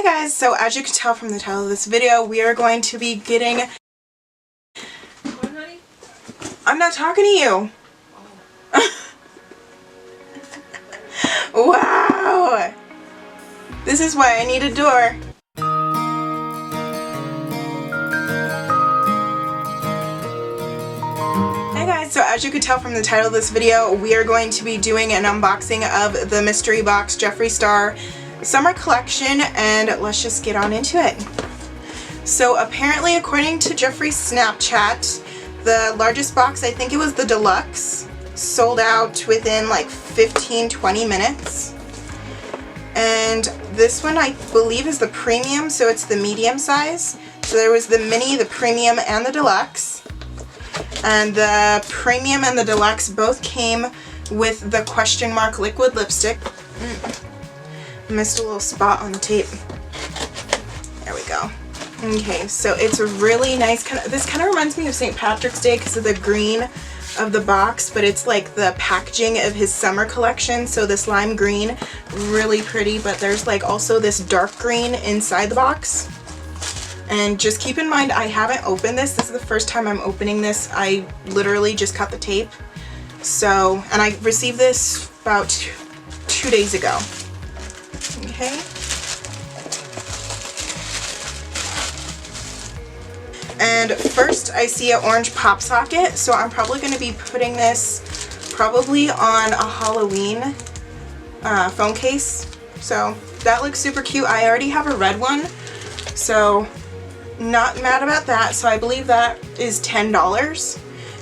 guys, so as you can tell from the title of this video, we are going to be getting... What, honey? I'm not talking to you. Wow! This is why I need a door. Hey guys, so as you can tell from the title of this video, we are going to be doing an unboxing of the mystery box Jeffree Star summer collection, and let's just get on into it. So apparently, according to Jeffree's Snapchat, the largest box, I think it was the deluxe, sold out within like 15-20 minutes. And this one I believe is the premium, so it's the medium size. So there was the mini, the premium, and the deluxe. And the premium and the deluxe both came with the question mark liquid lipstick. Missed a little spot on the tape. There we go. Okay, so it's a really nice this kind of reminds me of St. Patrick's Day because of the green of the box, but it's like the packaging of his summer collection. So this lime green, really pretty, but there's like also this dark green inside the box. And just keep in mind, I haven't opened this. This is the first time I'm opening this. I literally just cut the tape. So, and I received this about two days ago. Okay. And first I see an orange pop socket, so I'm probably going to be putting this probably on a Halloween phone case. So that looks super cute. I already have a red one, so not mad about that. So I believe that is $10.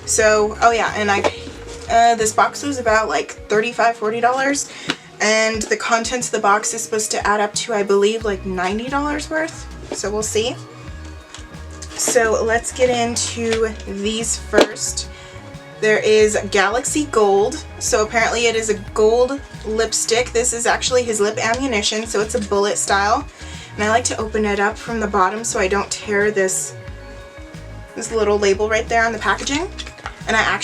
So, oh yeah, and this box was about like $35–40. And the contents of the box is supposed to add up to, I believe, like $90 worth. So we'll see. So let's get into these first. There is Galaxy Gold. So apparently it is a gold lipstick. This is actually his lip ammunition, so it's a bullet style. And I like to open it up from the bottom so I don't tear this little label right there on the packaging. And I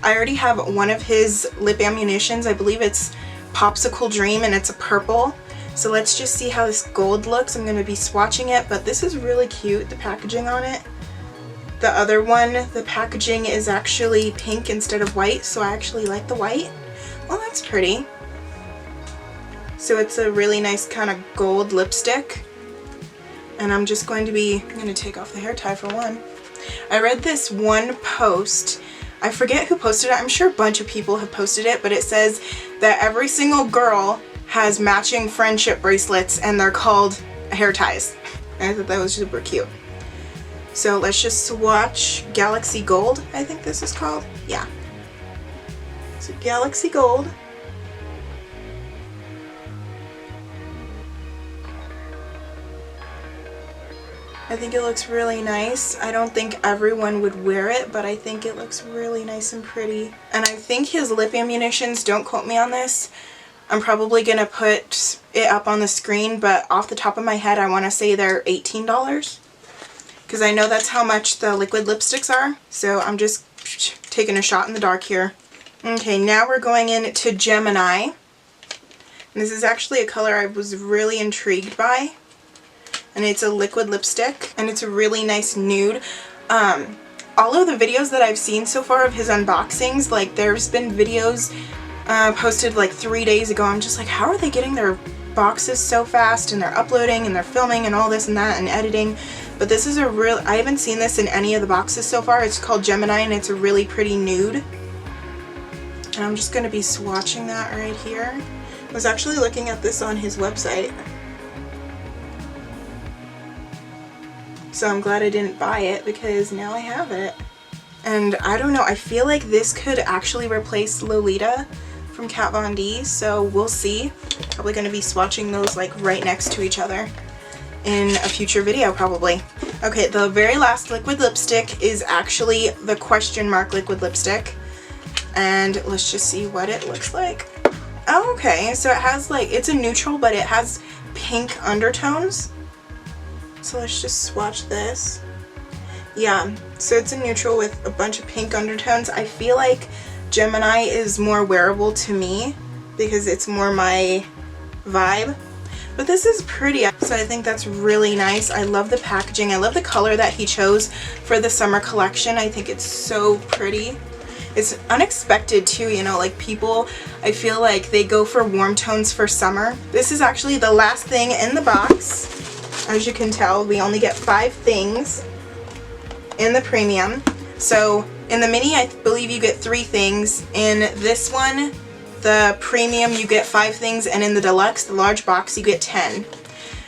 already have one of his lip ammunitions. I believe it's Popsicle Dream, and it's a purple. So let's just see how this gold looks. I'm going to be swatching it, but this is really cute, the packaging on it. The other one, the packaging is actually pink instead of white, so I actually like the white. Well, that's pretty. So it's a really nice kind of gold lipstick. And I'm going to take off the hair tie for one. I read this one post. I forget who posted it. I'm sure a bunch of people have posted it, but it says that every single girl has matching friendship bracelets and they're called hair ties. And I thought that was super cute. So let's just swatch Galaxy Gold, I think this is called. Yeah. So Galaxy Gold. I think it looks really nice. I don't think everyone would wear it, but I think it looks really nice and pretty. And I think his lip ammunitions, don't quote me on this, I'm probably going to put it up on the screen, but off the top of my head I want to say they're $18. Because I know that's how much the liquid lipsticks are. So I'm just taking a shot in the dark here. Okay, now we're going into Gemini. And this is actually a color I was really intrigued by. And it's a liquid lipstick, and it's a really nice nude. All of the videos that I've seen so far of his unboxings, like there's been videos posted like 3 days ago. I'm just like, how are they getting their boxes so fast, and they're uploading and they're filming and all this and that and editing. But this is I haven't seen this in any of the boxes so far. It's called Gemini, and it's a really pretty nude. And I'm just going to be swatching that right here. I was actually looking at this on his website. So I'm glad I didn't buy it because now I have it. And I don't know, I feel like this could actually replace Lolita from Kat Von D, so we'll see. Probably going to be swatching those like right next to each other in a future video probably. Okay, the very last liquid lipstick is actually the question mark liquid lipstick. And let's just see what it looks like. Oh, okay, so it has like, it's a neutral, but it has pink undertones. So let's just swatch this. Yeah, so it's a neutral with a bunch of pink undertones. I feel like Gemini is more wearable to me because it's more my vibe. But this is pretty, so I think that's really nice. I love the packaging. I love the color that he chose for the summer collection. I think it's so pretty. It's unexpected too, you know, like people, I feel like they go for warm tones for summer. This is actually the last thing in the box. As you can tell, we only get 5 things in the premium. So in the mini, I believe you get 3 things. In this one, the premium, you get 5 things, and in the deluxe, the large box, you get 10.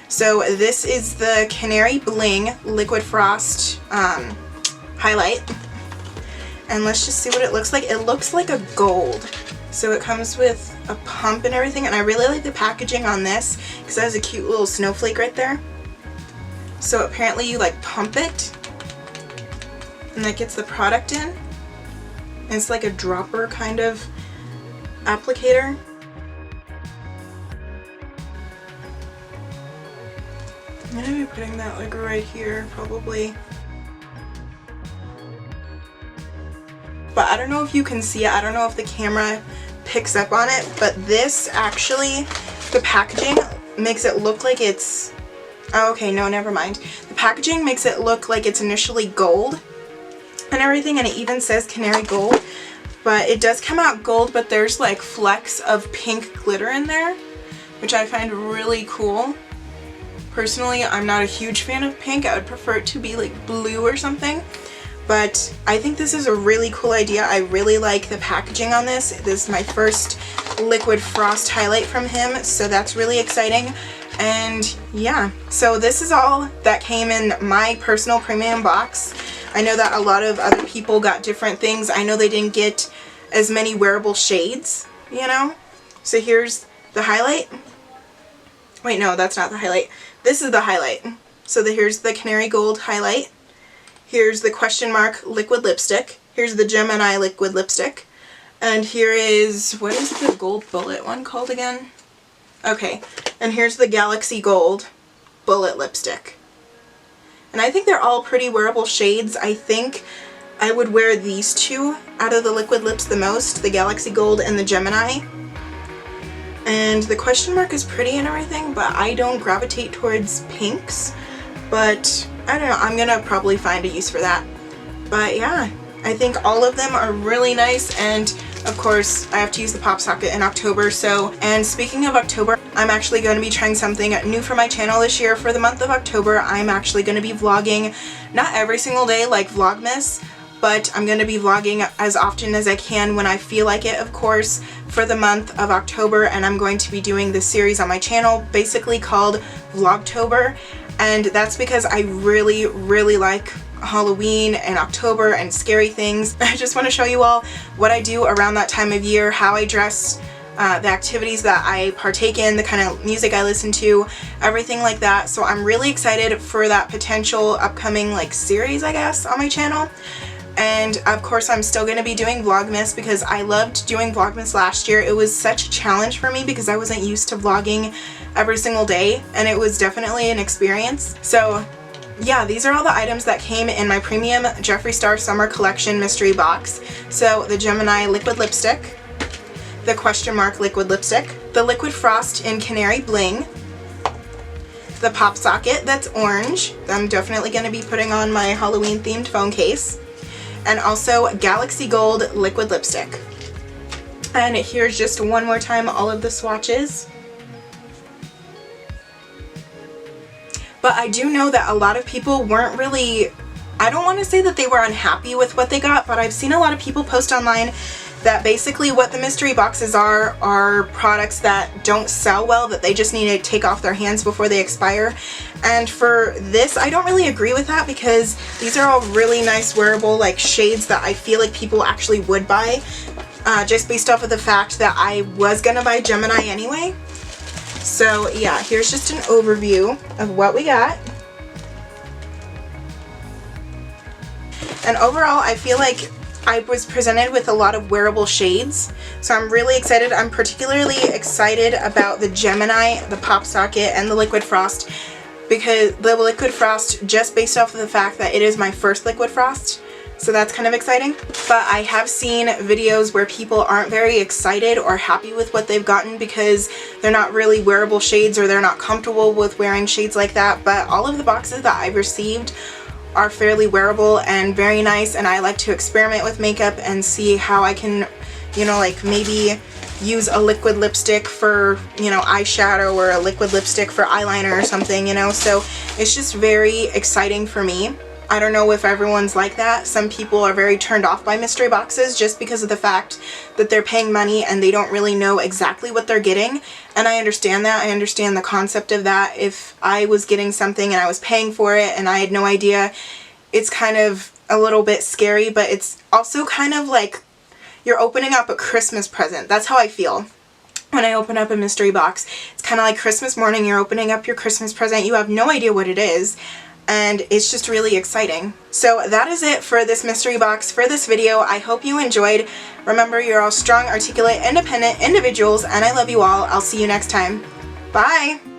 So this is the Canary Bling Liquid Frost highlight. And let's just see what it looks like. It looks like a gold. So it comes with a pump and everything, and I really like the packaging on this because it has a cute little snowflake right there. So apparently you like pump it, and that gets the product in. And it's like a dropper kind of applicator. I'm gonna be putting that like right here probably. But I don't know if you can see it. I don't know if the camera picks up on it, but this actually, the packaging makes it look like it's, oh, okay, no, never mind. The packaging makes it look like it's initially gold and everything, and it even says Canary Gold, but it does come out gold, but there's like flecks of pink glitter in there, which I find really cool. Personally, I'm not a huge fan of pink. I would prefer it to be like blue or something. But I think this is a really cool idea. I really like the packaging on this. This is my first Liquid Frost highlight from him, so that's really exciting. And yeah, so this is all that came in my personal premium box. I know that a lot of other people got different things. I know they didn't get as many wearable shades, you know? So here's the highlight. Wait, no, that's not the highlight. This is the highlight. So here's the Canary Gold highlight. Here's the question mark liquid lipstick. Here's the Gemini liquid lipstick. And here is, what is the gold bullet one called again? Okay, and here's the Galaxy Gold bullet lipstick. And I think they're all pretty wearable shades. I think I would wear these two out of the liquid lips the most, the Galaxy Gold and the Gemini. And the question mark is pretty and everything, but I don't gravitate towards pinks. But I don't know, I'm gonna probably find a use for that. But yeah, I think all of them are really nice, and of course I have to use the pop socket in October. So, and speaking of October, I'm actually going to be trying something new for my channel this year. For the month of October, I'm actually going to be vlogging, not every single day like Vlogmas, but I'm going to be vlogging as often as I can when I feel like it, of course, for the month of October. And I'm going to be doing this series on my channel basically called Vlogtober. And that's because I really, really like Halloween and October and scary things. I just want to show you all what I do around that time of year, how I dress, the activities that I partake in, the kind of music I listen to, everything like that. So I'm really excited for that potential upcoming like series, I guess, on my channel. And of course I'm still going to be doing Vlogmas because I loved doing Vlogmas last year. It was such a challenge for me because I wasn't used to vlogging every single day, and it was definitely an experience. So yeah, these are all the items that came in my premium Jeffree Star Summer Collection mystery box. So the Gemini liquid lipstick, the question mark liquid lipstick, the Liquid Frost in Canary Bling, the pop socket that's orange, I'm definitely going to be putting on my Halloween themed phone case, and also Galaxy Gold liquid lipstick. And here's just one more time all of the swatches. But I do know that a lot of people weren't really, I don't want to say that they were unhappy with what they got, but I've seen a lot of people post online that basically what the mystery boxes are products that don't sell well, that they just need to take off their hands before they expire. And for this, I don't really agree with that because these are all really nice wearable like shades that I feel like people actually would buy, just based off of the fact that I was gonna buy Gemini anyway. So yeah, here's just an overview of what we got. And overall, I feel like I was presented with a lot of wearable shades, so I'm really excited. I'm particularly excited about the Gemini, the pop socket, and the Liquid Frost, because the Liquid Frost, just based off of the fact that it is my first Liquid Frost, So that's kind of exciting. But I have seen videos where people aren't very excited or happy with what they've gotten because they're not really wearable shades or they're not comfortable with wearing shades like that. But all of the boxes that I've received are fairly wearable and very nice, and I like to experiment with makeup and see how I can, you know, like maybe use a liquid lipstick for, you know, eyeshadow or a liquid lipstick for eyeliner or something, you know. So it's just very exciting for me. I don't know if everyone's like that. Some people are very turned off by mystery boxes just because of the fact that they're paying money and they don't really know exactly what they're getting. And I understand that. I understand the concept of that. If I was getting something and I was paying for it and I had no idea, it's kind of a little bit scary, but it's also kind of like you're opening up a Christmas present. That's how I feel when I open up a mystery box. It's kind of like Christmas morning. You're opening up your Christmas present. You have no idea what it is. And it's just really exciting. So that is it for this mystery box, for this video. I hope you enjoyed. Remember, you're all strong, articulate, independent individuals, and I love you all. I'll see you next time. Bye!